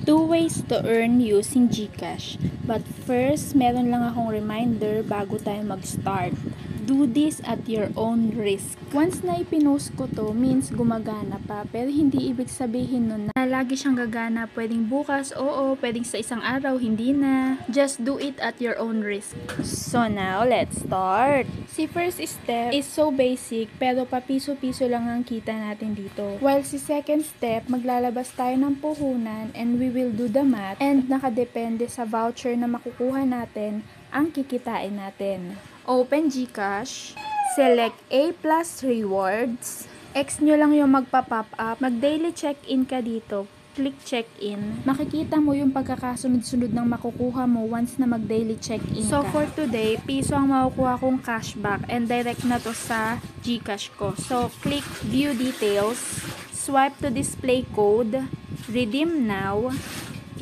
Two ways to earn using GCash. But first, meron lang akong reminder bago tayo mag-start. Do this at your own risk. Once na ipinost ko to, means gumagana pa. Pero hindi ibig sabihin nun na lagi siyang gagana. Pwedeng bukas, oo. Pwedeng sa isang araw, hindi na. Just do it at your own risk. So now, let's start. Si first step is so basic, pero papiso-piso lang ang kita natin dito. While si second step, maglalabas tayo ng puhunan and we will do the math and nakadepende sa voucher na makukuha natin ang kikitain natin. Open GCash, select A+ rewards, X nyo lang yung magpa-pop up, mag-daily check-in ka dito, click check-in, makikita mo yung pagkakasunod-sunod ng makukuha mo once na mag-daily check-in ka. So for today, piso ang makukuha kong cashback and direct na to sa GCash ko. So click view details, swipe to display code, redeem now,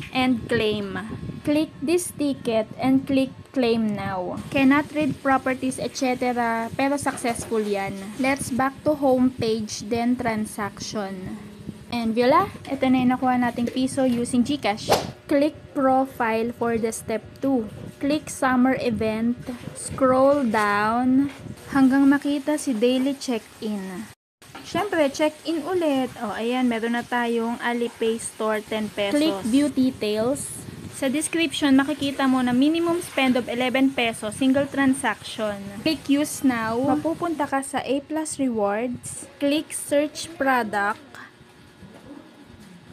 and claim. Click this ticket and click claim now. Cannot read properties etc. pero successful yan. Let's back to home page then transaction. And voila, ito na yung nakuha nating piso using GCash. Click profile for the step 2. Click summer event, scroll down hanggang makita si daily check-in. Syempre, check-in ulit. O, ayan, meron na tayong Alipay Store 10 pesos. Click view details. Sa description, makikita mo na minimum spend of 11 pesos, single transaction. Click use now. Mapupunta ka sa A+ rewards. Click search product.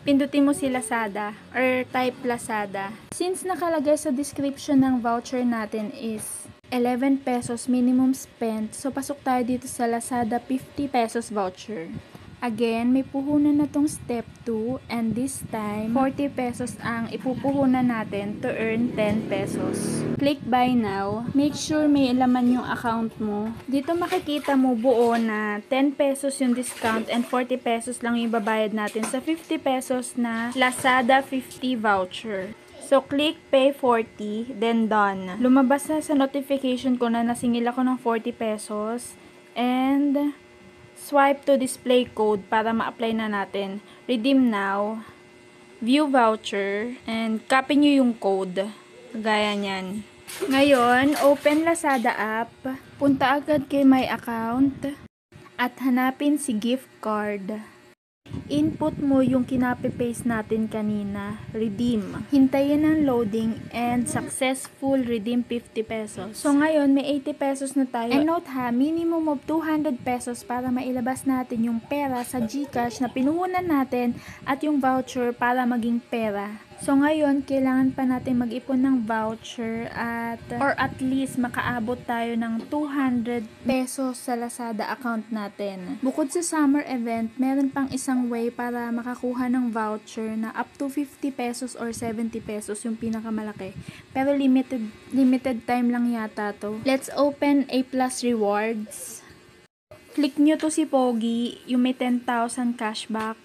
Pindutin mo si Lazada or type Lazada. Since nakalagay sa description ng voucher natin is 11 pesos minimum spend, so pasok tayo dito sa Lazada 50 pesos voucher. Again, may puhunan na tong step 2 and this time 40 pesos ang ipupuhunan natin to earn 10 pesos. Click buy now. Make sure may laman yung account mo. Dito makikita mo buo na 10 pesos yung discount and 40 pesos lang yung babayad natin sa 50 pesos na Lazada 50 voucher. So, click pay 40, then done. Lumabas na sa notification ko na nasingil ako ng 40 pesos and swipe to display code para ma-apply na natin. Redeem now. View voucher. And copy nyo yung code. Gaya nyan. Ngayon, open Lazada app. Punta agad kay my account. At hanapin si gift card. Input mo yung kinape-paste natin kanina. Redeem. Hintayin ang loading and successful redeem 50 pesos. So ngayon may 80 pesos na tayo. And note ha, minimum of 200 pesos para mailabas natin yung pera sa GCash na pinuhunan natin at yung voucher para maging pera. So ngayon, kailangan pa natin mag-ipon ng voucher or at least makaabot tayo ng 200 pesos sa Lazada account natin. Bukod sa summer event, meron pang isang way para makakuha ng voucher na up to 50 pesos or 70 pesos yung pinakamalaki. Pero limited time lang yata to. Let's open A+ rewards. Click nyo to si Pogi, yung may 10,000 cashback.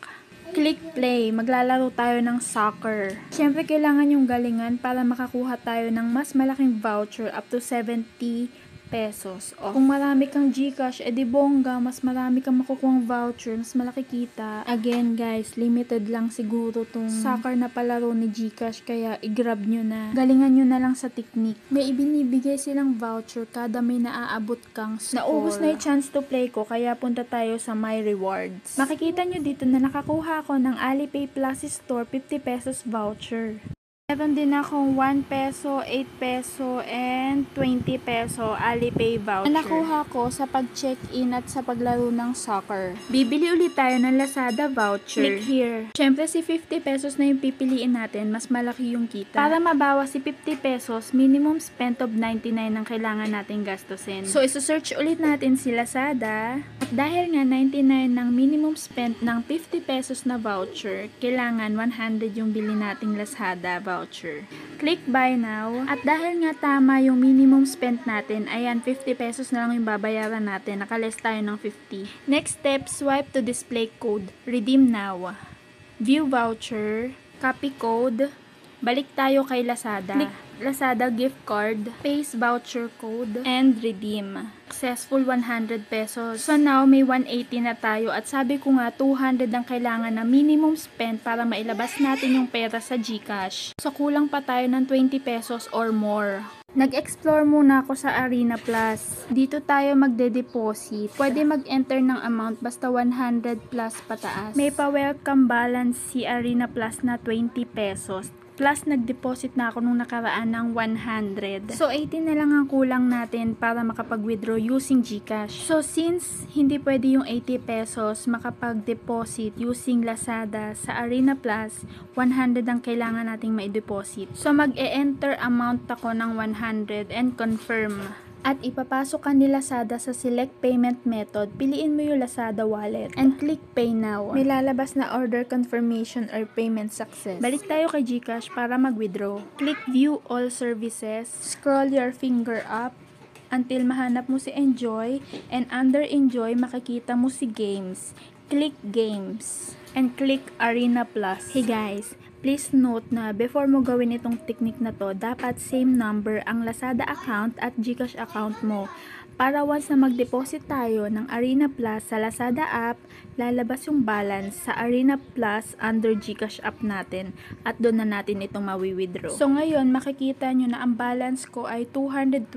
Click play, maglalaro tayo ng soccer. Siyempre kailangan yung galingan para makakuha tayo ng mas malaking voucher up to 70 pesos. O, kung marami kang GCash, edi bongga, mas marami kang makukuhang voucher, mas malaki kita. Again guys, limited lang siguro tong soccer na palaro ni GCash, kaya i-grab nyo na. Galingan nyo na lang sa technique. May ibinibigay silang voucher kada may naaabot kang score. Naubos na yung chance to play ko, kaya punta tayo sa my rewards. Makikita nyo dito na nakakuha ako ng Alipay Plus Store 50 pesos voucher. Meron din akong 1 peso, 8 peso, and 20 peso Alipay voucher. Nakuha ko sa pag-check-in at sa paglaro ng soccer. Bibili ulit tayo ng Lazada voucher. Click here. Siyempre si 50 pesos na yung pipiliin natin, mas malaki yung kita. Para mabawas si 50 pesos, minimum spend of 99 ang kailangan natin gastusin. So iso-search ulit natin si Lazada. At dahil nga 99 ng minimum spend ng 50 pesos na voucher, kailangan 100 yung bili nating Lazada voucher. Click buy now. At dahil nga tama yung minimum spend natin, ayan, 50 pesos na lang yung babayaran natin. Nakaless tayo ng 50. Next step, swipe to display code. Redeem now. View voucher. Copy code. Balik tayo kay Lazada. Click Lazada gift card, paste voucher code, and redeem. Successful 100 pesos. So now, may 180 na tayo at sabi ko nga 200 ang kailangan na minimum spend para mailabas natin yung pera sa GCash. So kulang pa tayo ng 20 pesos or more. Nag-explore muna ako sa Arena Plus. Dito tayo magde-deposit. Pwede mag-enter ng amount basta 100 plus pataas. May pa-welcome balance si Arena Plus na 20 pesos. Plus, nag-deposit na ako nung nakaraan ng 100. So, 80 na lang ang kulang natin para makapag-withdraw using GCash. So, since hindi pwede yung 80 pesos makapag-deposit using Lazada sa Arena Plus, 100 ang kailangan nating mai-deposit. So, mag-e-enter amount ako ng 100 and confirm. At ipapasok ka ni Lazada sa select payment method, piliin mo yung Lazada wallet and click pay now. May lalabas na order confirmation or payment success. Balik tayo kay GCash para mag-withdraw. Click view all services, scroll your finger up until mahanap mo si Enjoy, and under Enjoy makikita mo si Games. Click Games and click Arena Plus. Hey guys, please note na before mo gawin itong technique na to, dapat same number ang Lazada account at GCash account mo. Para once na mag-deposit tayo ng Arena Plus sa Lazada app, lalabas yung balance sa Arena Plus under GCash app natin at doon na natin itong mawi-withdraw. So ngayon, makikita nyo na ang balance ko ay 220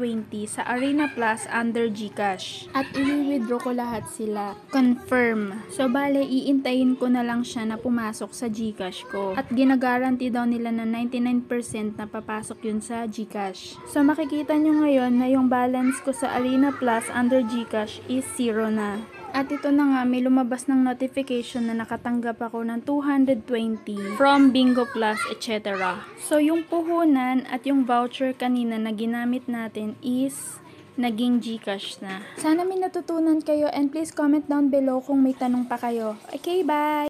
sa Arena Plus under GCash. At i-withdraw ko lahat sila. Confirm. So bale, iintayin ko na lang siya na pumasok sa GCash ko. At ginagaranti daw nila na 99% na papasok yun sa GCash. So makikita nyo ngayon na yung balance ko sa Arena Plus under GCash is 0 na. At ito na nga, may lumabas ng notification na nakatanggap ako ng 220 from Bingo Plus, etc. So yung puhunan at yung voucher kanina na ginamit natin is naging GCash na. Sana may natutunan kayo and please comment down below kung may tanong pa kayo. Okay, bye!